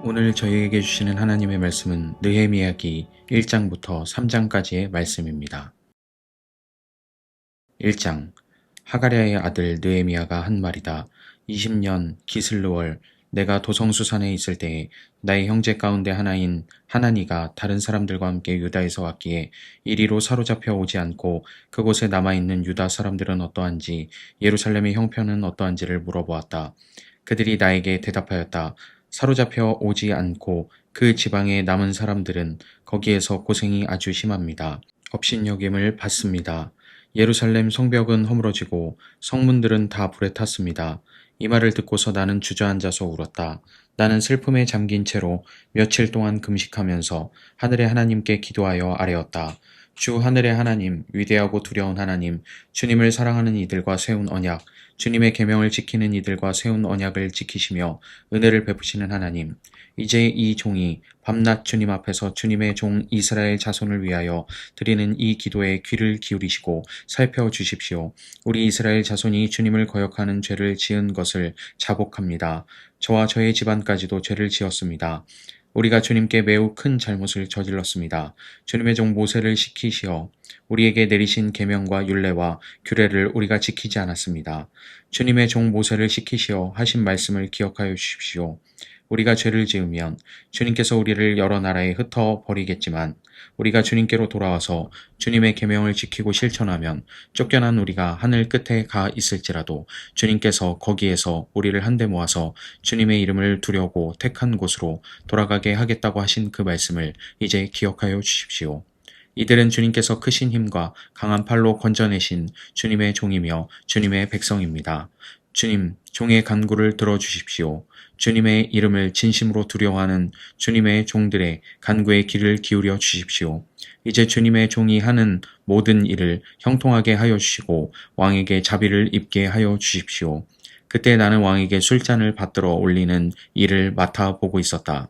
오늘 저희에게 주시는 하나님의 말씀은 느헤미야기 1장부터 3장까지의 말씀입니다. 1장 하가랴의 아들 느헤미야가 한 말이다. 20년 기슬르월 내가 도성수산에 있을 때에 나의 형제 가운데 하나인 하나니가 다른 사람들과 함께 유다에서 왔기에 이리로 사로잡혀 오지 않고 그곳에 남아있는 유다 사람들은 어떠한지 예루살렘의 형편은 어떠한지를 물어보았다. 그들이 나에게 대답하였다. 사로잡혀 오지 않고 그 지방에 남은 사람들은 거기에서 고생이 아주 심합니다. 업신여김을 받습니다. 예루살렘 성벽은 허물어지고 성문들은 다 불에 탔습니다. 이 말을 듣고서 나는 주저앉아서 울었다. 나는 슬픔에 잠긴 채로 며칠 동안 금식하면서 하늘의 하나님께 기도하여 아뢰었다. 주 하늘의 하나님, 위대하고 두려운 하나님, 주님을 사랑하는 이들과 세운 언약, 주님의 계명을 지키는 이들과 세운 언약을 지키시며 은혜를 베푸시는 하나님, 이제 이 종이 밤낮 주님 앞에서 주님의 종 이스라엘 자손을 위하여 드리는 이 기도에 귀를 기울이시고 살펴주십시오. 우리 이스라엘 자손이 주님을 거역하는 죄를 지은 것을 자복합니다. 저와 저의 집안까지도 죄를 지었습니다. 우리가 주님께 매우 큰 잘못을 저질렀습니다. 주님의 종 모세를 시키시어 우리에게 내리신 계명과 율례와 규례를 우리가 지키지 않았습니다. 주님의 종 모세를 시키시어 하신 말씀을 기억하여 주십시오. 우리가 죄를 지으면 주님께서 우리를 여러 나라에 흩어 버리겠지만 우리가 주님께로 돌아와서 주님의 계명을 지키고 실천하면 쫓겨난 우리가 하늘 끝에 가 있을지라도 주님께서 거기에서 우리를 한데 모아서 주님의 이름을 두려고 택한 곳으로 돌아가게 하겠다고 하신 그 말씀을 이제 기억하여 주십시오. 이들은 주님께서 크신 힘과 강한 팔로 건져내신 주님의 종이며 주님의 백성입니다. 주님, 종의 간구를 들어주십시오. 주님의 이름을 진심으로 두려워하는 주님의 종들의 간구에 귀를 기울여 주십시오. 이제 주님의 종이 하는 모든 일을 형통하게 하여 주시고 왕에게 자비를 입게 하여 주십시오. 그때 나는 왕에게 술잔을 받들어 올리는 일을 맡아보고 있었다.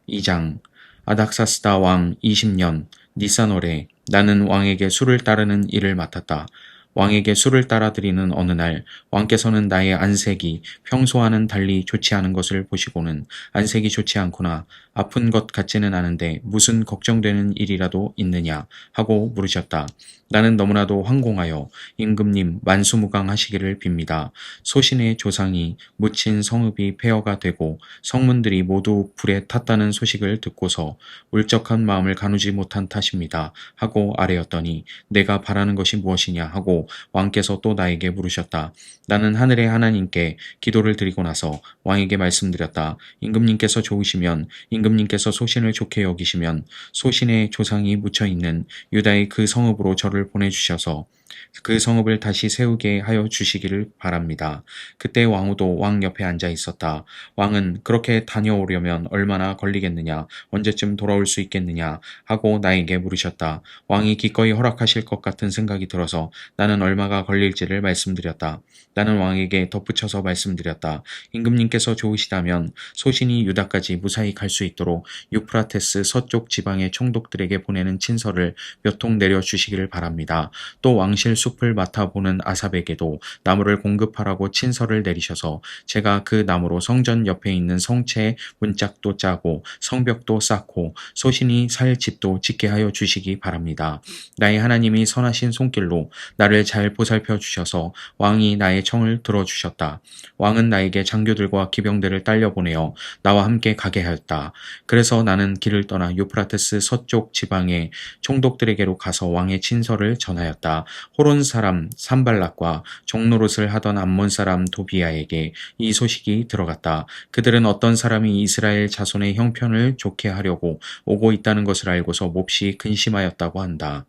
2장 아닥사스다 왕 20년 니산월에 나는 왕에게 술을 따르는 일을 맡았다. 왕에게 술을 따라드리는 어느 날 왕께서는 나의 안색이 평소와는 달리 좋지 않은 것을 보시고는 안색이 좋지 않구나, 아픈 것 같지는 않은데 무슨 걱정되는 일이라도 있느냐 하고 물으셨다. 나는 너무나도 황공하여 임금님 만수무강하시기를 빕니다. 소신의 조상이 묻힌 성읍이 폐허가 되고 성문들이 모두 불에 탔다는 소식을 듣고서 울적한 마음을 가누지 못한 탓입니다 하고 아뢰었더니 내가 바라는 것이 무엇이냐 하고 왕께서 또 나에게 물으셨다. 나는 하늘의 하나님께 기도를 드리고 나서 왕에게 말씀드렸다. 임금님께서 좋으시면, 임금님께서 소신을 좋게 여기시면 소신의 조상이 묻혀있는 유다의 그 성읍으로 저를 보내주셔서 그 성읍을 다시 세우게 하여 주시기를 바랍니다. 그때 왕후도 왕 옆에 앉아 있었다. 왕은 그렇게 다녀오려면 얼마나 걸리겠느냐, 언제쯤 돌아올 수 있겠느냐 하고 나에게 물으셨다. 왕이 기꺼이 허락하실 것 같은 생각이 들어서 나는 얼마가 걸릴지를 말씀드렸다. 나는 왕에게 덧붙여서 말씀드렸다. 임금님께서 좋으시다면 소신이 유다까지 무사히 갈 수 있도록 유프라테스 서쪽 지방의 총독들에게 보내는 친서를 몇 통 내려주시기를 바랍니다. 또 왕실 숲을 맡아보는 아삽에게도 나무를 공급하라고 친서를 내리셔서 제가 그 나무로 성전 옆에 있는 성체에 문짝도 짜고 성벽도 쌓고 소신이 살 집도 짓게 하여 주시기 바랍니다. 나의 하나님이 선하신 손길로 나를 잘 보살펴 주셔서 왕이 나의 청을 들어주셨다. 왕은 나에게 장교들과 기병들을 딸려보내어 나와 함께 가게 하였다. 그래서 나는 길을 떠나 유프라테스 서쪽 지방의 총독들에게로 가서 왕의 친서를 전하였다. 호론 사람 산발락과 종노릇을 하던 암몬 사람 도비야에게 이 소식이 들어갔다. 그들은 어떤 사람이 이스라엘 자손의 형편을 좋게 하려고 오고 있다는 것을 알고서 몹시 근심하였다고 한다.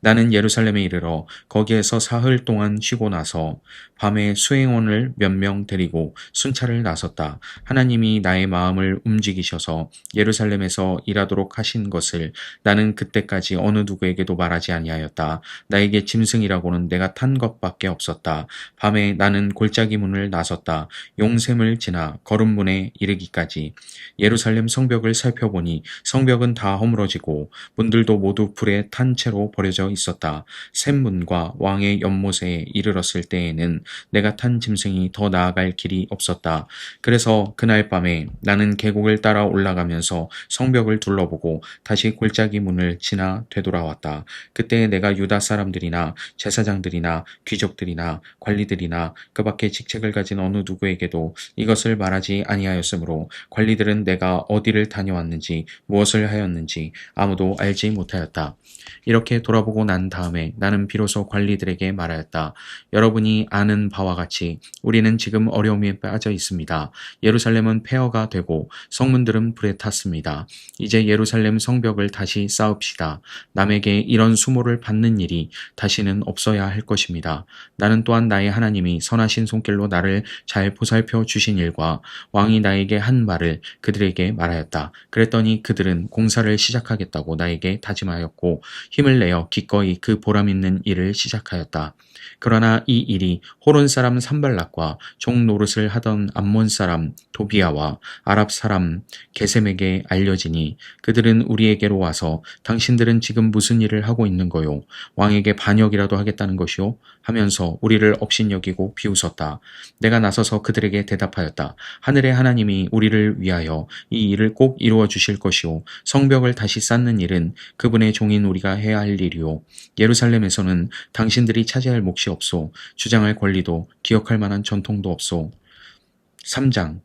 나는 예루살렘에 이르러 거기에서 사흘 동안 쉬고 나서 밤에 수행원을 몇 명 데리고 순찰을 나섰다. 하나님이 나의 마음을 움직이셔서 예루살렘에서 일하도록 하신 것을 나는 그때까지 어느 누구에게도 말하지 아니하였다. 나에게 짐승이라고는 내가 탄 것밖에 없었다. 밤에 나는 골짜기 문을 나섰다. 용샘을 지나 거름문에 이르기까지 예루살렘 성벽을 살펴보니 성벽은 다 허물어지고 문들도 모두 불에 탄 채로 버려져 있었다. 샘문과 왕의 연못에 이르렀을 때에는 내가 탄 짐승이 더 나아갈 길이 없었다. 그래서 그날 밤에 나는 계곡을 따라 올라가면서 성벽을 둘러보고 다시 골짜기 문을 지나 되돌아왔다. 그때 내가 유다 사람들이나 제사장들이나 귀족들이나 관리들이나 그 밖에 직책을 가진 어느 누구에게도 이것을 말하지 아니하였으므로 관리들은 내가 어디를 다녀왔는지 무엇을 하였는지 아무도 알지 못하였다. 이렇게 돌아보고 난 다음에 나는 비로소 관리들에게 말하였다. 여러분이 아는 바와 같이 우리는 지금 어려움에 빠져 있습니다. 예루살렘은 폐허가 되고 성문들은 불에 탔습니다. 이제 예루살렘 성벽을 다시 쌓읍시다. 남에게 이런 수모를 받는 일이 다시는 없어야 할 것입니다. 나는 또한 나의 하나님이 선하신 손길로 나를 잘 보살펴 주신 일과 왕이 나에게 한 말을 그들에게 말하였다. 그랬더니 그들은 공사를 시작하겠다고 나에게 다짐하였고 힘을 내어 기꺼이 그 보람 있는 일을 시작하였다. 그러나 이 일이 호론 사람 산발락과 종 노릇을 하던 암몬 사람 도비아와 아랍 사람 게셈에게 알려지니 그들은 우리에게로 와서 당신들은 지금 무슨 일을 하고 있는 거요? 왕에게 반역이라도 하겠다는 것이요? 하면서 우리를 업신여기고 비웃었다. 내가 나서서 그들에게 대답하였다. 하늘의 하나님이 우리를 위하여 이 일을 꼭 이루어 주실 것이요. 성벽을 다시 쌓는 일은 그분의 종인 우리가 해야 할 일이요. 예루살렘에서는 당신들이 차지할 몫이 없소. 주장할 권리도 기억할 만한 전통도 없소. 3장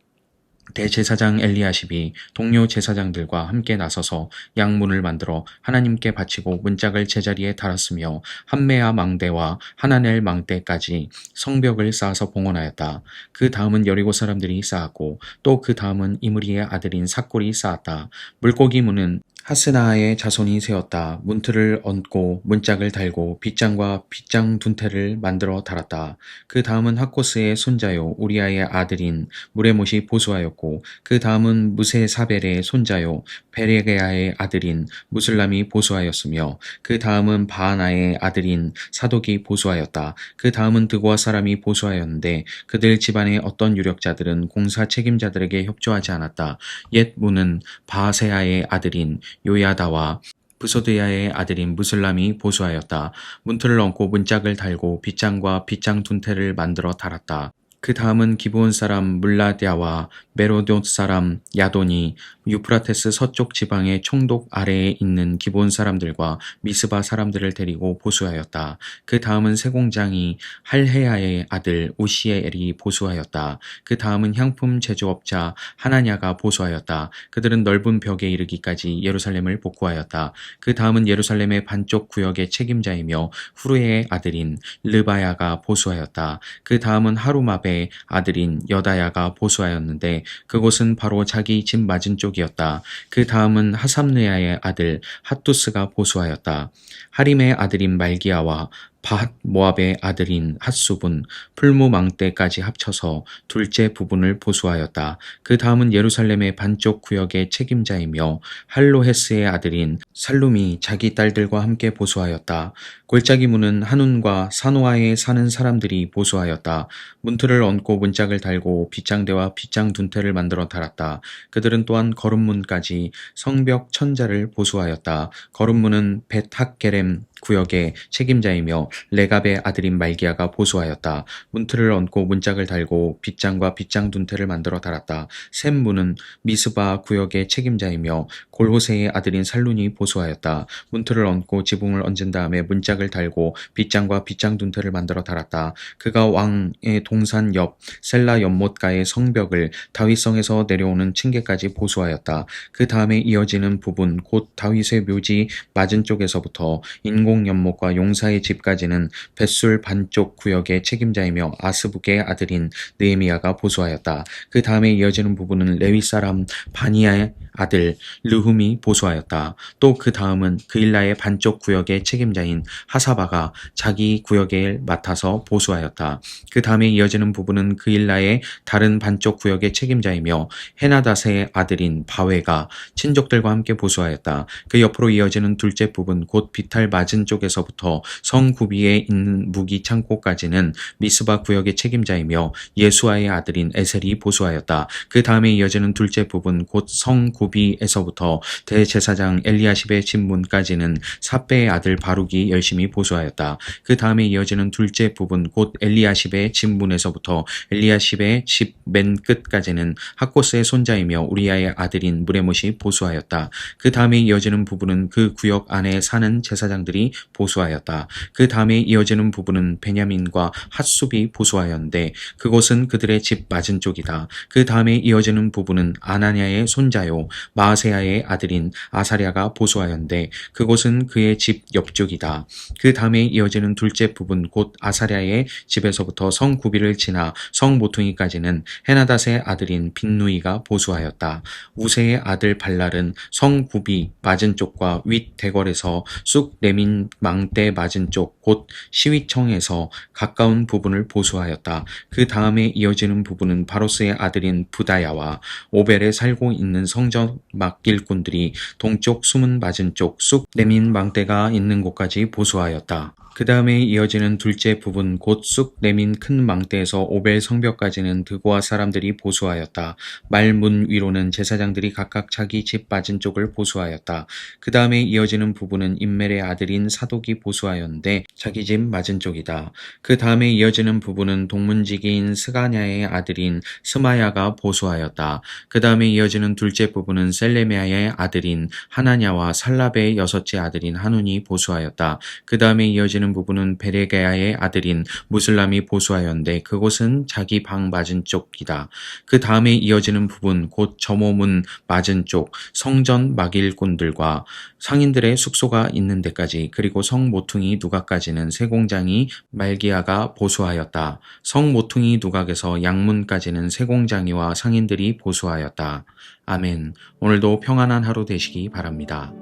대제사장 엘리야십이 동료 제사장들과 함께 나서서 양문을 만들어 하나님께 바치고 문짝을 제자리에 달았으며 한메아 망대와 하나넬 망대까지 성벽을 쌓아서 봉헌하였다. 그 다음은 여리고 사람들이 쌓았고 또 그 다음은 이므리의 아들인 삭골이 쌓았다. 물고기 문은 하스나의 자손이 세웠다. 문틀을 얹고 문짝을 달고 빗장과 빗장 둔태를 만들어 달았다. 그 다음은 하코스의 손자요 우리아의 아들인 무레못이 보수하였고 그 다음은 무세사벨의 손자요 베레게아의 아들인 무슬람이 보수하였으며 그 다음은 바하나의 아들인 사독이 보수하였다. 그 다음은 드고아 사람이 보수하였는데 그들 집안의 어떤 유력자들은 공사 책임자들에게 협조하지 않았다. 옛 문은 바하세아의 아들인 요야다와 부소드야의 아들인 무슬람이 보수하였다. 문틀을 얹고 문짝을 달고 빗장과 빗장 둔태를 만들어 달았다. 그 다음은 기브온 사람 물라디아와 메로돗 사람 야돈이 유프라테스 서쪽 지방의 총독 아래에 있는 기브온 사람들과 미스바 사람들을 데리고 보수하였다. 그 다음은 세공장이 할헤야의 아들 우시엘이 보수하였다. 그 다음은 향품 제조업자 하나냐가 보수하였다. 그들은 넓은 벽에 이르기까지 예루살렘을 복구하였다. 그 다음은 예루살렘의 반쪽 구역의 책임자이며 후르의 아들인 르바야가 보수하였다. 그 다음은 하루마베 아들인 여다야가 보수하였는데 그곳은 바로 자기 집 맞은 쪽이었다. 그 다음은 하삼느야의 아들 핫투스가 보수하였다. 하림의 아들인 말기야와 바핫 모압의 아들인 핫숲은 풀무망대까지 합쳐서 둘째 부분을 보수하였다. 그 다음은 예루살렘의 반쪽 구역의 책임자이며 할로헤스의 아들인 살룸이 자기 딸들과 함께 보수하였다. 골짜기 문은 한운과 사노아에 사는 사람들이 보수하였다. 문틀을 얹고 문짝을 달고 빗장대와 빗장 둔태를 만들어 달았다. 그들은 또한 거름문까지 성벽 천자를 보수하였다. 거름문은 벳학게렘 구역의 책임자이며 레갑의 아들인 말기야가 보수하였다. 문틀을 얹고 문짝을 달고 빗장과 빗장 둔태를 만들어 달았다. 샘문은 미스바 구역의 책임자이며 골호세의 아들인 살룬이 보수하였다. 문틀을 얹고 지붕을 얹은 다음에 문짝을 달고 빗장과 빗장 둔태를 만들어 달았다. 그가 왕의 동산 옆 셀라 연못가의 성벽을 다윗성에서 내려오는 층계까지 보수하였다. 그 다음에 이어지는 부분 곧 다윗의 묘지 맞은 쪽에서부터 인공 연못과 용사의 집까지는 벳술 반쪽 구역의 책임자이며 아스북의 아들인 느헤미야가 보수하였다. 그 다음에 이어지는 부분은 레위 사람 바니야의 아들 르훔이 보수하였다. 또 그 다음은 그일라의 반쪽 구역의 책임자인 하사바가 자기 구역을 맡아서 보수하였다. 그 다음에 이어지는 부분은 그일라의 다른 반쪽 구역의 책임자이며 헤나닷의 아들인 바웨가 친족들과 함께 보수하였다. 그 옆으로 이어지는 둘째 부분 곧 비탈 맞은 맞은쪽에서부터 성 구비에 있는 무기 창고까지는 미스바 구역의 책임자이며 예수아의 아들인 에셀이 보수하였다. 그 다음에 이어지는 둘째 부분 곧 성 구비에서부터 대제사장 엘리야십의 집 문까지는 삿배의 아들 바룩이 열심히 보수하였다. 그 다음에 이어지는 둘째 부분 곧 엘리야십의 집 문에서부터 엘리야십의 집 맨 끝까지는 학고스의 손자이며 우리아의 아들인 무레못이 보수하였다. 그 다음에 이어지는 부분은 그 구역 안에 사는 제사장들이 보수하였다. 그 다음에 이어지는 부분은 베냐민과 핫숲이 보수하였는데 그곳은 그들의 집 맞은쪽이다. 그 다음에 이어지는 부분은 아나냐의 손자요 마아세야의 아들인 아사랴가 보수하였는데 그곳은 그의 집 옆쪽이다. 그 다음에 이어지는 둘째 부분 곧 아사랴의 집에서부터 성 구비를 지나 성 모퉁이까지는 헤나닷의 아들인 빈누이가 보수하였다. 우세의 아들 발랄은 성 구비 맞은쪽과 윗 대궐에서 쑥 내민 망대 맞은쪽 곧 시위청에서 가까운 부분을 보수하였다. 그 다음에 이어지는 부분은 바로스의 아들인 부다야와 오벨에 살고 있는 성전 막길꾼들이 동쪽 수문 맞은쪽 쑥 내민 망대가 있는 곳까지 보수하였다. 그 다음에 이어지는 둘째 부분 곧 쑥 내민 큰 망대에서 오벨 성벽까지는 드고아 사람들이 보수하였다. 말문 위로는 제사장들이 각각 자기 집 맞은쪽을 보수하였다. 그 다음에 이어지는 부분은 임멜의 아들인 사독이 보수하였는데 자기 집 맞은쪽이다. 그 다음에 이어지는 부분은 동문지기인 스가냐의 아들인 스마야가 보수하였다. 그 다음에 이어지는 둘째 부분은 셀레메아의 아들인 하나냐와 살랍의 여섯째 아들인 하눈이 보수하였다. 그 다음에 이어지는 부분은 베레게야의 아들인 무슬람이 보수하였는데 그곳은 자기 방 맞은쪽이다. 그 다음에 이어지는 부분 곧 점호문 맞은쪽 성전 막일꾼들과 상인들의 숙소가 있는 데까지 그리고 성 모퉁이 누각까지는 세공장이 말기야가 보수하였다. 성 모퉁이 누각에서 양문까지는 세공장이와 상인들이 보수하였다. 아멘. 오늘도 평안한 하루 되시기 바랍니다.